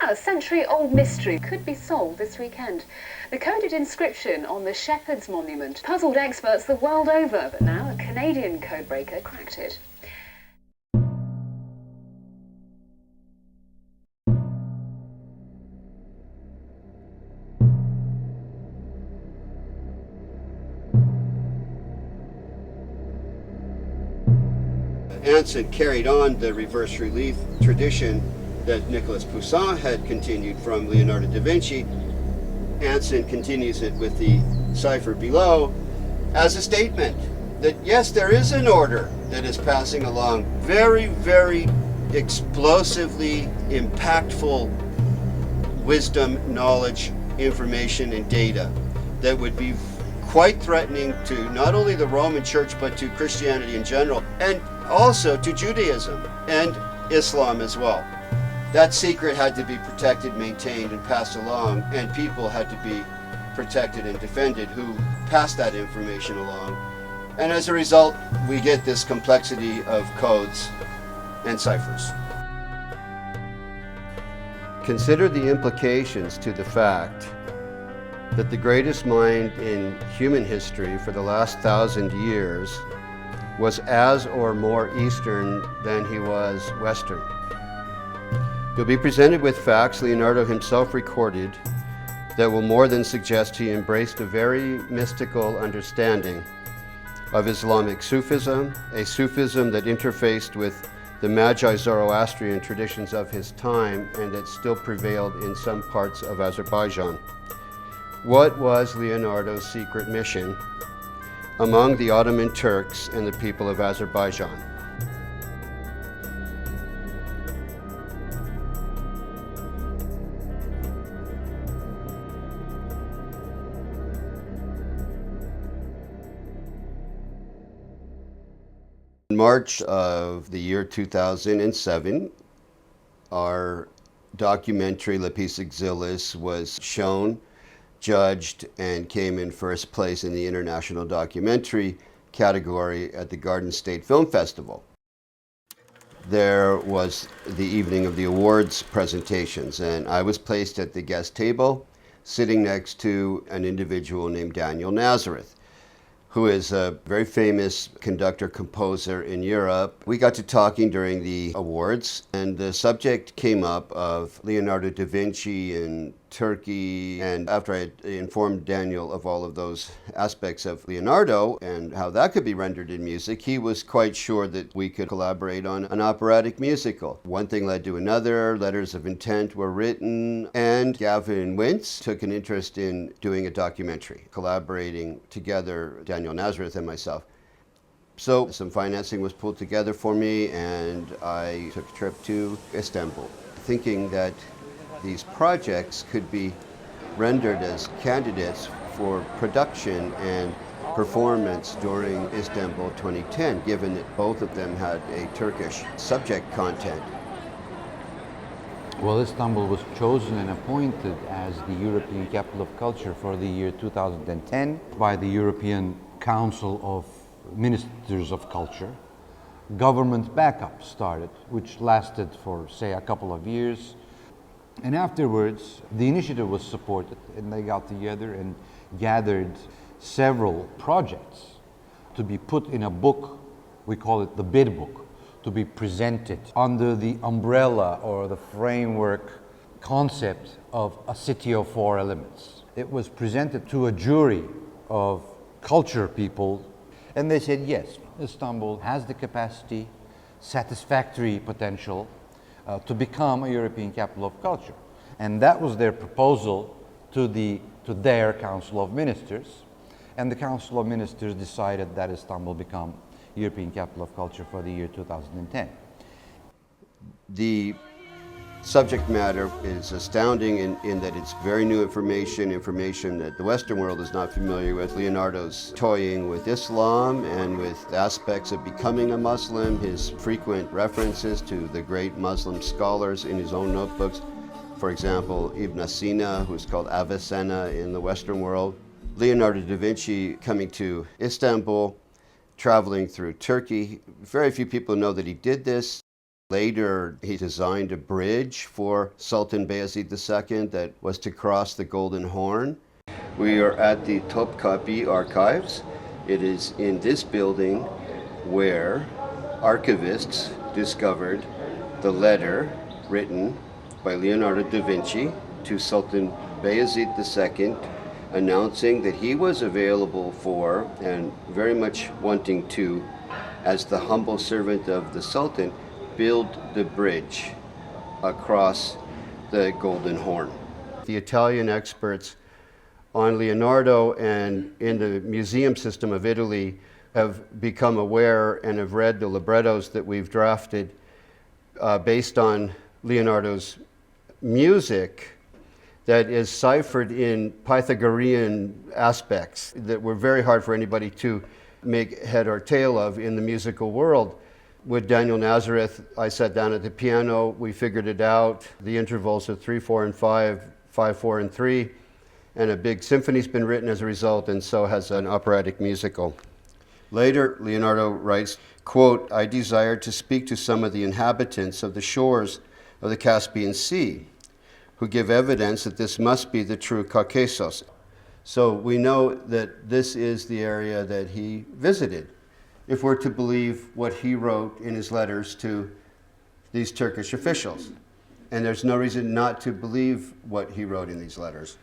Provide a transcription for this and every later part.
A century-old mystery could be solved this weekend. The coded inscription on the Shepherd's Monument puzzled experts the world over, but now a Canadian codebreaker cracked it. Anson carried on the reverse relief tradition that Nicolas Poussin had continued from Leonardo da Vinci. Anson continues it with the cipher below as a statement that yes, there is an order that is passing along very, very explosively impactful wisdom, knowledge, information, and data that would be quite threatening to not only the Roman Church but to Christianity in general, and also to Judaism and Islam as well. That secret had to be protected, maintained, and passed along, and people had to be protected and defended who passed that information along. And as a result, we get this complexity of codes and ciphers. Consider the implications to the fact that the greatest mind in human history for the last 1,000 years was as or more Eastern than he was Western. You'll be presented with facts Leonardo himself recorded that will more than suggest he embraced a very mystical understanding of Islamic Sufism, a Sufism that interfaced with the Magi Zoroastrian traditions of his time and that still prevailed in some parts of Azerbaijan. What was Leonardo's secret mission among the Ottoman Turks and the people of Azerbaijan? In March of the year 2007, our documentary Lapis Exilis was shown, judged, and came in first place in the International Documentary category at the Garden State Film Festival. There was the evening of the awards presentations, and I was placed at the guest table, sitting next to an individual named Daniel Nazareth, who is a very famous conductor-composer in Europe. We got to talking during the awards, and the subject came up of Leonardo da Vinci in Turkey, and after I had informed Daniel of all of those aspects of Leonardo and how that could be rendered in music, he was quite sure that we could collaborate on an operatic musical. One thing led to another, letters of intent were written, and Gavin Wintz took an interest in doing a documentary, collaborating together, Daniel Nazareth and myself. So some financing was pulled together for me, and I took a trip to Istanbul, thinking that these projects could be rendered as candidates for production and performance during Istanbul 2010, given that both of them had a Turkish subject content. Well, Istanbul was chosen and appointed as the European Capital of Culture for the year 2010 by the European Council of Ministers of Culture. Government backup started, which lasted for, say, a couple of years. And afterwards, the initiative was supported, and they got together and gathered several projects to be put in a book. We call it the bid book, to be presented under the umbrella or the framework concept of a city of four elements. It was presented to a jury of culture people, and they said, yes, Istanbul has the capacity, satisfactory potential, to become a European Capital of Culture. And that was their proposal to their Council of Ministers. And the Council of Ministers decided that Istanbul become European Capital of Culture for the year 2010. The subject matter is astounding in that it's very new information that the Western world is not familiar with. Leonardo's toying with Islam and with aspects of becoming a Muslim, his frequent references to the great Muslim scholars in his own notebooks. For example, Ibn Sina, who's called Avicenna in the Western world. Leonardo da Vinci coming to Istanbul, traveling through Turkey. Very few people know that he did this. Later, he designed a bridge for Sultan Bayezid II that was to cross the Golden Horn. We are at the Topkapi Archives. It is in this building where archivists discovered the letter written by Leonardo da Vinci to Sultan Bayezid II, announcing that he was available for, and very much wanting to, as the humble servant of the Sultan, build the bridge across the Golden Horn. The Italian experts on Leonardo and in the museum system of Italy have become aware and have read the librettos that we've drafted based on Leonardo's music that is ciphered in Pythagorean aspects that were very hard for anybody to make head or tail of in the musical world. With Daniel Nazareth, I sat down at the piano, we figured it out. The intervals are 3/4 and 5, 5/4 and 3, and a big symphony's been written as a result, and so has an operatic musical. Later, Leonardo writes, quote, "I desire to speak to some of the inhabitants of the shores of the Caspian Sea, who give evidence that this must be the true Caucasus." So we know that this is the area that he visited, if we're to believe what he wrote in his letters to these Turkish officials. And there's no reason not to believe what he wrote in these letters.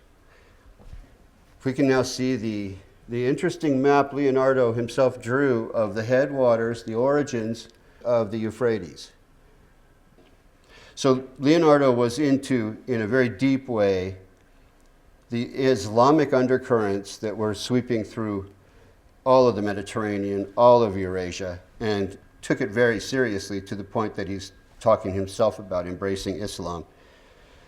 If we can now see the interesting map Leonardo himself drew of the headwaters, the origins of the Euphrates. So Leonardo was into, in a very deep way, the Islamic undercurrents that were sweeping through all of the Mediterranean, all of Eurasia, and took it very seriously to the point that he's talking himself about embracing Islam.